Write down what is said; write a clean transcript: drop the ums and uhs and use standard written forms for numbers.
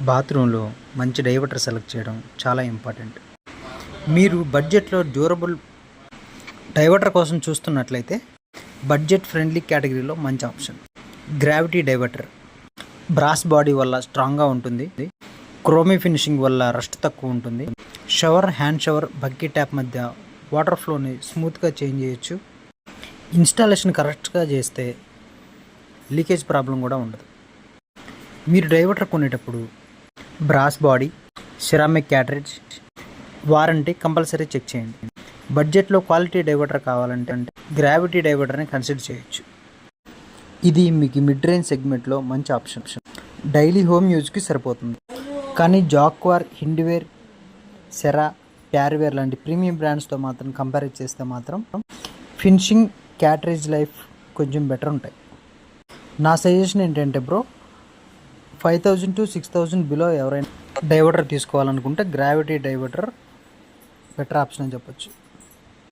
బాత్రూంలో మంచి diverter select చేయడం చాలా ఇంపార్టెంట్. మీరు బడ్జెట్లో డ్యూరబుల్ డైవర్టర్ కోసం చూస్తున్నట్లయితే బడ్జెట్ ఫ్రెండ్లీ కేటగిరీలో మంచి option gravity diverter. Brass body వల్ల స్ట్రాంగ్గా ఉంటుంది, క్రోమీ ఫినిషింగ్ వల్ల రస్ట్ తక్కువ ఉంటుంది. Shower, hand shower, bucket tap మధ్య వాటర్ ఫ్లోని స్మూత్గా చేంజ్ చేయొచ్చు. ఇన్స్టాలేషన్ కరెక్ట్గా చేస్తే లీకేజ్ ప్రాబ్లం కూడా ఉండదు. మీరు డైవర్టర్ కొనేటప్పుడు brass body, ceramic cartridge, warranty compulsory check చేయండి. బడ్జెట్లో క్వాలిటీ డైవర్టర్ కావాలంటే గ్రావిటీ డైవర్టర్ని కన్సిడర్ చేయొచ్చు. ఇది మీకు మిడ్ రేంజ్ సెగ్మెంట్లో మంచి ఆప్షన్. డైలీ హోమ్ యూజ్కి సరిపోతుంది. కానీ జాక్వార్, హిండ్వేర్, సెరా, ప్యారివేర్ లాంటి ప్రీమియం బ్రాండ్స్తో మాత్రం కంపేర్ చేస్తే మాత్రం ఫినిషింగ్, క్యాటరేజ్ లైఫ్ కొంచెం బెటర్ ఉంటాయి. నా సజెషన్ ఏంటంటే బ్రో, 5000 to 6000 బిలో ఎవరైనా డైవర్టర్ తీసుకోవాలనుకుంటే గ్రావిటీ డైవర్టర్ బెటర్ ఆప్షన్ అని చెప్పొచ్చు.